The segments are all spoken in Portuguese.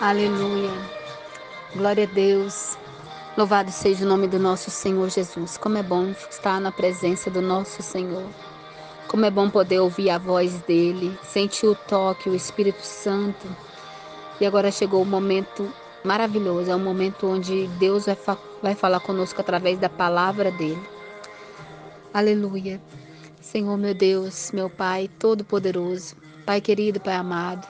Aleluia. Glória a Deus. Louvado seja o nome do nosso Senhor Jesus. Como é bom estar na presença do nosso Senhor. Como é bom poder ouvir a voz dele, sentir o toque, o Espírito Santo. E agora chegou o momento maravilhoso. É um momento onde Deus vai falar conosco através da palavra dele. Aleluia. Senhor, meu Deus, meu Pai Todo-Poderoso, Pai querido, Pai amado.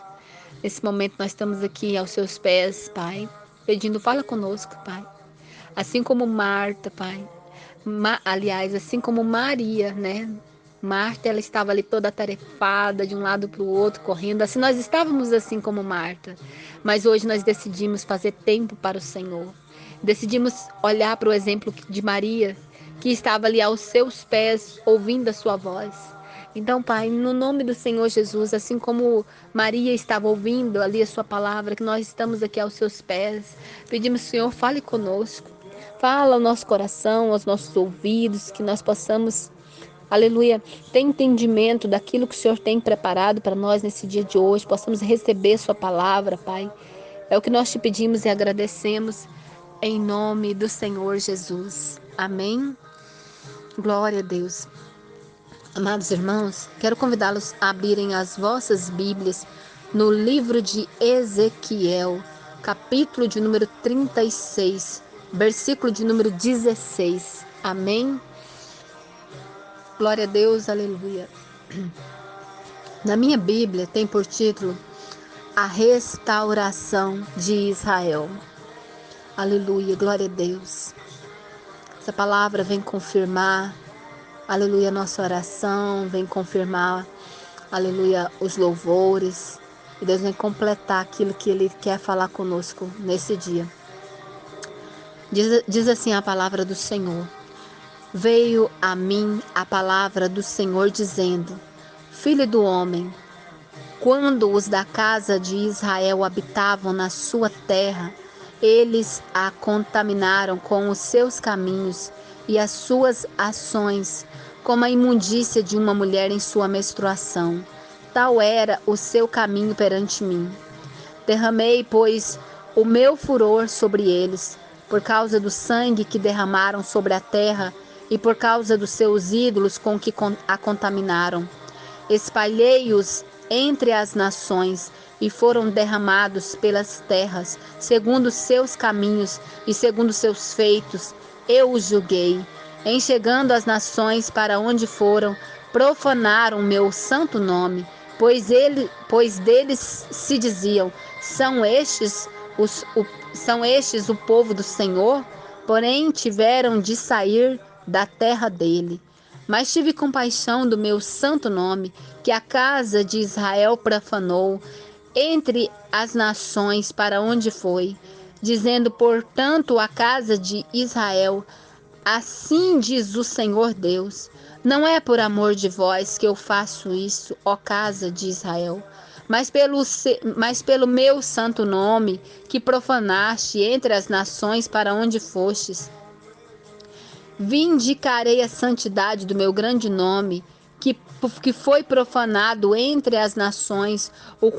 Nesse momento nós estamos aqui aos seus pés, Pai, pedindo, fala conosco, Pai. Assim como Marta, Pai. Aliás, assim como Maria, né? Marta, ela estava ali toda atarefada, de um lado para o outro, correndo. Assim, nós estávamos assim como Marta. Mas hoje nós decidimos fazer tempo para o Senhor. Decidimos olhar para o exemplo de Maria, que estava ali aos seus pés, ouvindo a sua voz. Então, Pai, no nome do Senhor Jesus, assim como Maria estava ouvindo ali a sua palavra, que nós estamos aqui aos seus pés, pedimos, Senhor, fale conosco. Fala ao nosso coração, aos nossos ouvidos, que nós possamos, aleluia, ter entendimento daquilo que o Senhor tem preparado para nós nesse dia de hoje, possamos receber sua palavra, Pai. É o que nós te pedimos e agradecemos em nome do Senhor Jesus. Amém. Glória a Deus. Amados irmãos, quero convidá-los a abrirem as vossas Bíblias no livro de Ezequiel, capítulo de número 36, versículo de número 16. Amém? Glória a Deus, aleluia. Na minha Bíblia tem por título A Restauração de Israel. Aleluia, glória a Deus. Essa palavra vem confirmar, aleluia, nossa oração, vem confirmar, aleluia, os louvores. E Deus vem completar aquilo que Ele quer falar conosco nesse dia. Diz assim a palavra do Senhor. Veio a mim a palavra do Senhor dizendo: Filho do homem, quando os da casa de Israel habitavam na sua terra, eles a contaminaram com os seus caminhos e as suas ações, como a imundícia de uma mulher em sua menstruação. Tal era o seu caminho perante mim. Derramei, pois, o meu furor sobre eles, por causa do sangue que derramaram sobre a terra e por causa dos seus ídolos com que a contaminaram. Espalhei-os entre as nações e foram derramados pelas terras, segundo os seus caminhos e segundo os seus feitos, eu os julguei. Em chegando as nações para onde foram, profanaram o meu santo nome, pois deles se diziam, são estes o povo do Senhor? Porém tiveram de sair da terra dele. Mas tive compaixão do meu santo nome, que a casa de Israel profanou entre as nações para onde foi, dizendo, portanto, a casa de Israel, assim diz o Senhor Deus, não é por amor de vós que eu faço isso, ó casa de Israel, mas pelo meu santo nome, que profanaste entre as nações para onde fostes. Vindicarei a santidade do meu grande nome, que foi profanado entre as nações, o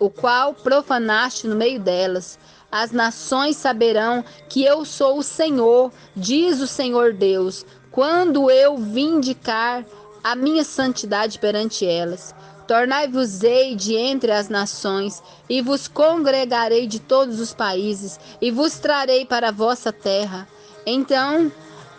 qual profanaste no meio delas. As nações saberão que eu sou o Senhor, diz o Senhor Deus, quando eu vindicar a minha santidade perante elas. Tornai-vos-ei de entre as nações, e vos congregarei de todos os países, e vos trarei para a vossa terra. Então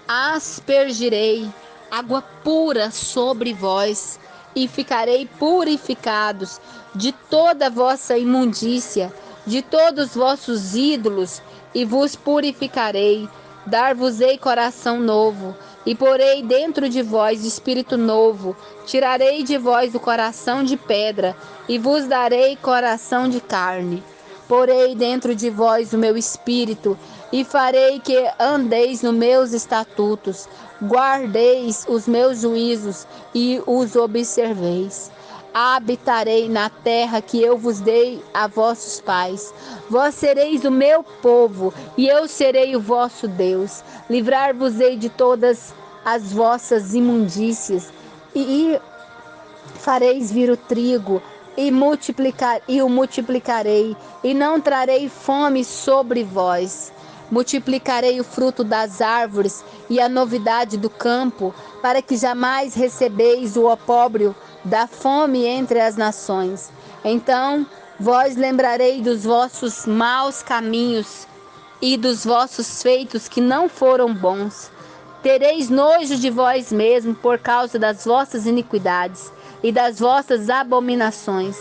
aspergirei água pura sobre vós, e ficarei purificados de toda a vossa imundícia, de todos os vossos ídolos, e vos purificarei. Dar-vos-ei coração novo, e porei dentro de vós espírito novo. Tirarei de vós o coração de pedra, e vos darei coração de carne. Porei dentro de vós o meu espírito, e farei que andeis nos meus estatutos, guardeis os meus juízos e os observeis. Habitarei na terra que eu vos dei a vossos pais. Vós sereis o meu povo, e eu serei o vosso Deus. Livrar-vos-ei de todas as vossas imundícias, e fareis vir o trigo e o multiplicarei, e não trarei fome sobre vós. Multiplicarei o fruto das árvores e a novidade do campo, para que jamais recebeis o opróbrio da fome entre as nações. Então vós lembrarei dos vossos maus caminhos e dos vossos feitos que não foram bons. Tereis nojo de vós mesmos por causa das vossas iniquidades e das vossas abominações.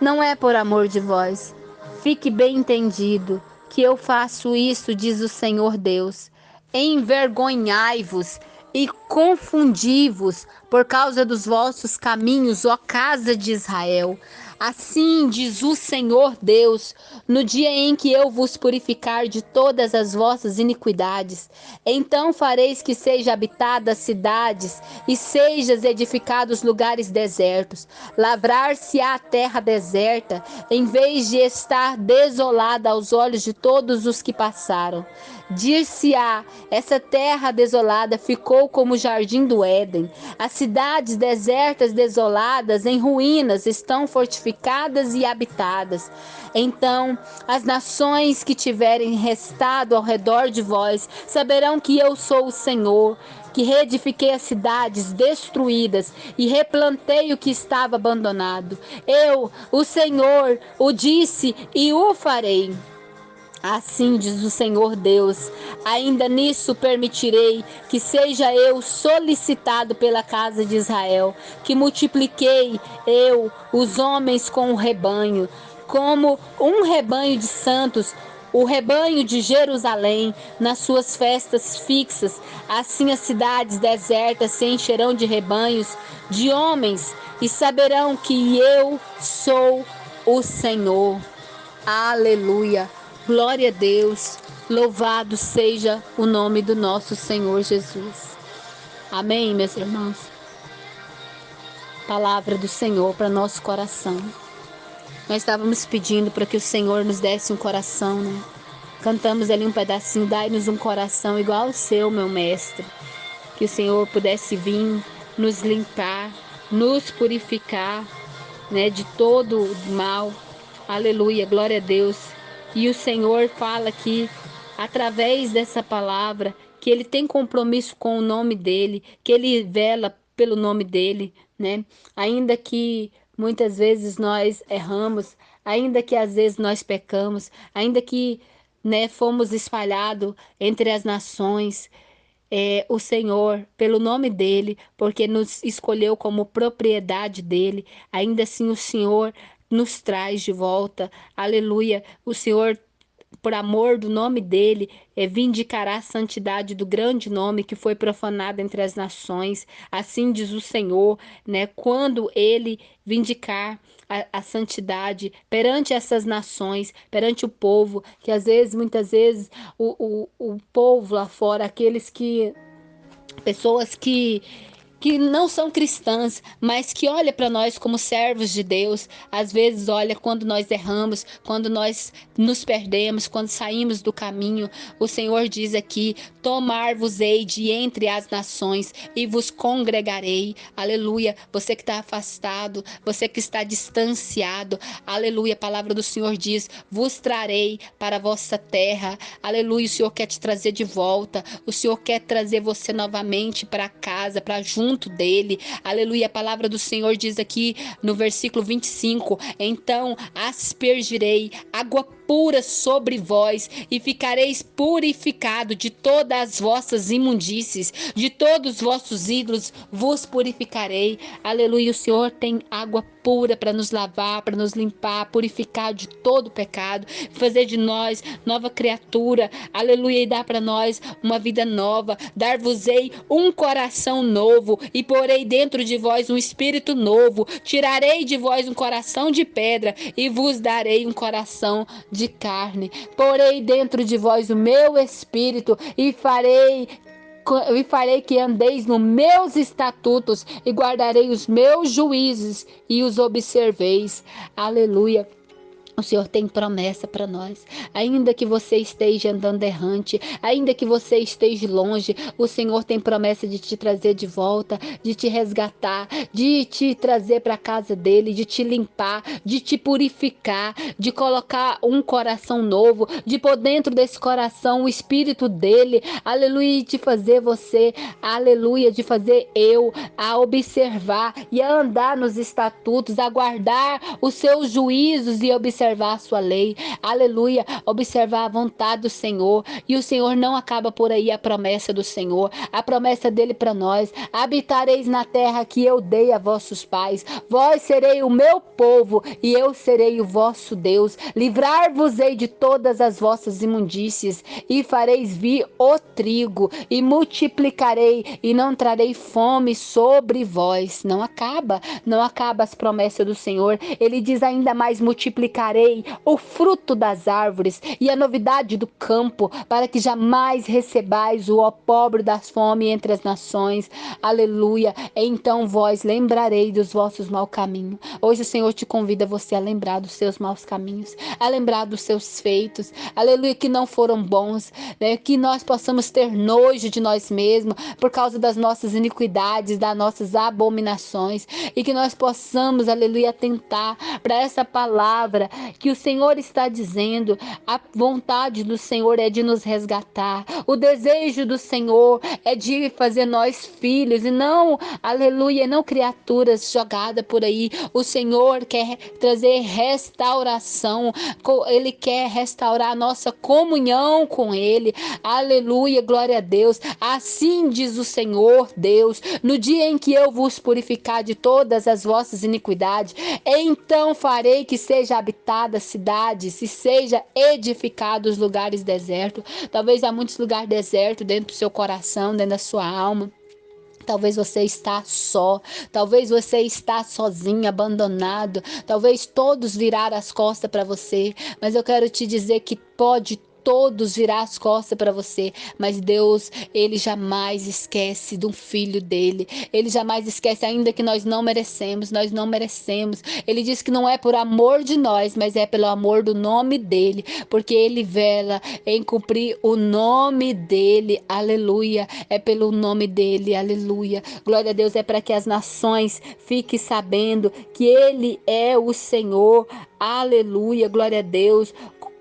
Não é por amor de vós. Fique bem entendido que eu faço isso, diz o Senhor Deus. Envergonhai-vos e confundi-vos por causa dos vossos caminhos, ó casa de Israel. Assim diz o Senhor Deus, no dia em que eu vos purificar de todas as vossas iniquidades, então fareis que seja habitada as cidades e sejas edificados lugares desertos. Lavrar-se-á a terra deserta, em vez de estar desolada aos olhos de todos os que passaram. Dir-se-á, essa terra desolada ficou como o jardim do Éden. As cidades desertas, desoladas, em ruínas, estão fortificadas e habitadas. Então as nações que tiverem restado ao redor de vós saberão que eu sou o Senhor, que reedifiquei as cidades destruídas e replantei o que estava abandonado. Eu, o Senhor, o disse e o farei. Assim diz o Senhor Deus, ainda nisso permitirei que seja eu solicitado pela casa de Israel, que multipliquei eu os homens com o rebanho, como um rebanho de santos, o rebanho de Jerusalém, nas suas festas fixas. Assim as cidades desertas se encherão de rebanhos, de homens, e saberão que eu sou o Senhor. Aleluia! Glória a Deus, louvado seja o nome do nosso Senhor Jesus. Amém, meus irmãos? Palavra do Senhor para nosso coração. Nós estávamos pedindo para que o Senhor nos desse um coração, né? Cantamos ali um pedacinho, dai-nos um coração igual ao seu, meu mestre. Que o Senhor pudesse vir nos limpar, nos purificar, né, de todo mal. Aleluia, glória a Deus. E o Senhor fala aqui, através dessa palavra, que Ele tem compromisso com o nome dEle, que Ele vela pelo nome dEle, né? Ainda que muitas vezes nós erramos, ainda que às vezes nós pecamos, ainda que, né, fomos espalhados entre as nações, o Senhor, pelo nome dEle, porque nos escolheu como propriedade dEle, ainda assim o Senhor nos traz de volta. Aleluia. O Senhor, por amor do nome dEle, vindicará a santidade do grande nome que foi profanado entre as nações. Assim diz o Senhor, né? Quando Ele vindicar a santidade perante essas nações, perante o povo, que às vezes, muitas vezes, o povo lá fora, pessoas que não são cristãs, mas que olha para nós como servos de Deus. Às vezes olha quando nós erramos, quando nós nos perdemos, quando saímos do caminho. O Senhor diz aqui, tomar-vos-ei de entre as nações e vos congregarei. Aleluia. Você que está afastado, você que está distanciado, aleluia. A palavra do Senhor diz, vos trarei para a vossa terra. Aleluia. O Senhor quer te trazer de volta. O Senhor quer trazer você novamente para casa, para junto dele. Aleluia. A palavra do Senhor diz aqui no versículo 25, então aspergirei água pura sobre vós e ficareis purificado de todas as vossas imundícies, de todos os vossos ídolos vos purificarei. Aleluia. O Senhor tem água pura para nos lavar, para nos limpar, purificar de todo pecado, fazer de nós nova criatura. Aleluia. E dar para nós uma vida nova. Dar-vos-ei um coração novo e porei dentro de vós um espírito novo. Tirarei de vós um coração de pedra e vos darei um coração de carne. Porei dentro de vós o meu espírito e farei que andeis nos meus estatutos e guardarei os meus juízos e os observeis. Aleluia. O Senhor tem promessa para nós. Ainda que você esteja andando errante, ainda que você esteja longe, o Senhor tem promessa de te trazer de volta, de te resgatar, de te trazer para a casa dele, de te limpar, de te purificar, de colocar um coração novo, de pôr dentro desse coração o Espírito dele, aleluia, e de fazer você, aleluia, de fazer eu a observar e a andar nos estatutos, a guardar os seus juízos e observar a sua lei, aleluia, observar a vontade do Senhor. E o Senhor não acaba por aí. A promessa do Senhor, a promessa dele para nós: habitareis na terra que eu dei a vossos pais, vós serei o meu povo e eu serei o vosso Deus, livrar-vos-ei de todas as vossas imundícies e fareis vir o trigo e multiplicarei e não trarei fome sobre vós. Não acaba as promessas do Senhor. Ele diz ainda mais: multiplicarei o fruto das árvores e a novidade do campo, para que jamais recebais o opróbrio das fome entre as nações. Aleluia. Então vós lembrarei dos vossos maus caminhos. Hoje o Senhor te convida você a lembrar dos seus maus caminhos, a lembrar dos seus feitos, aleluia, que não foram bons, né? Que nós possamos ter nojo de nós mesmos por causa das nossas iniquidades, das nossas abominações, e que nós possamos, aleluia, atentar para essa palavra que o Senhor está dizendo. A vontade do Senhor é de nos resgatar. O desejo do Senhor é de fazer nós filhos e não, aleluia, não criaturas jogadas por aí. O Senhor quer trazer restauração. Ele quer restaurar a nossa comunhão com Ele. Aleluia, glória a Deus. Assim diz o Senhor Deus: no dia em que eu vos purificar de todas as vossas iniquidades, então farei que seja habitada a cidade, se seja edificados lugares desertos. Talvez há muitos lugares desertos dentro do seu coração, dentro da sua alma. Talvez você está só, talvez você está sozinho, abandonado, talvez todos viraram as costas para você, mas eu quero te dizer que pode todos virar as costas para você, mas Deus, ele jamais esquece de um filho dele. Ele jamais esquece, ainda que nós não merecemos. Ele diz que não é por amor de nós, mas é pelo amor do nome dele, porque ele vela em cumprir o nome dele. Aleluia. É pelo nome dele. Aleluia. Glória a Deus. É para que as nações fiquem sabendo que ele é o Senhor. Aleluia. Glória a Deus.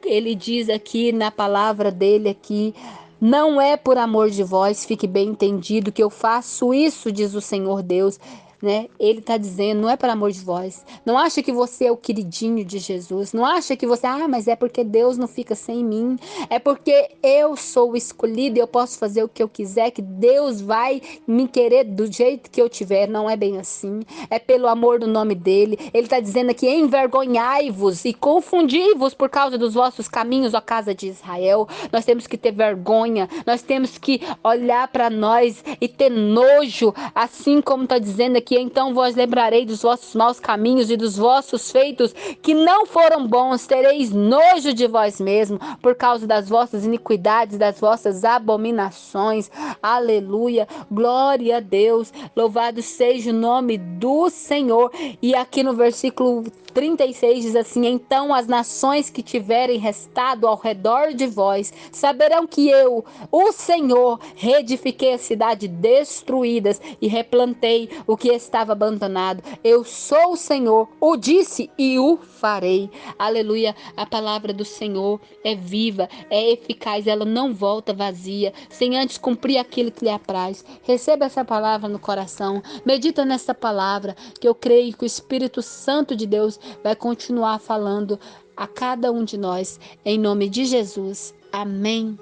Ele diz aqui na palavra dele aqui: não é por amor de vós, fique bem entendido, que eu faço isso, diz o Senhor Deus. Né? Ele está dizendo, não é por amor de vós. Não acha que você é o queridinho de Jesus. Não acha que você, mas é porque Deus não fica sem mim. É porque eu sou o escolhido e eu posso fazer o que eu quiser, que Deus vai me querer do jeito que eu tiver. Não é bem assim. É pelo amor do nome dele. Ele está dizendo aqui: envergonhai-vos e confundi-vos por causa dos vossos caminhos, ó casa de Israel. Nós temos que ter vergonha. Nós temos que olhar para nós e ter nojo, assim como está dizendo aqui: então vós lembrarei dos vossos maus caminhos e dos vossos feitos que não foram bons, tereis nojo de vós mesmos por causa das vossas iniquidades, das vossas abominações. Aleluia, glória a Deus, louvado seja o nome do Senhor. E aqui no versículo 36 diz assim: então as nações que tiverem restado ao redor de vós saberão que eu, o Senhor, reedifiquei as cidades destruídas e replantei o que estava abandonado. Eu sou o Senhor, o disse e o farei. Aleluia. A palavra do Senhor é viva, é eficaz, ela não volta vazia, sem antes cumprir aquilo que lhe apraz. Receba essa palavra no coração, medita nessa palavra, que eu creio que o Espírito Santo de Deus vai continuar falando a cada um de nós, em nome de Jesus. Amém.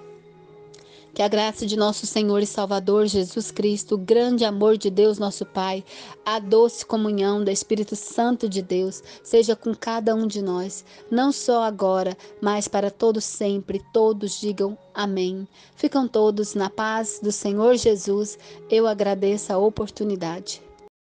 Que a graça de nosso Senhor e Salvador Jesus Cristo, o grande amor de Deus nosso Pai, a doce comunhão do Espírito Santo de Deus, seja com cada um de nós, não só agora, mas para todos sempre. Todos digam amém. Ficam todos na paz do Senhor Jesus. Eu agradeço a oportunidade.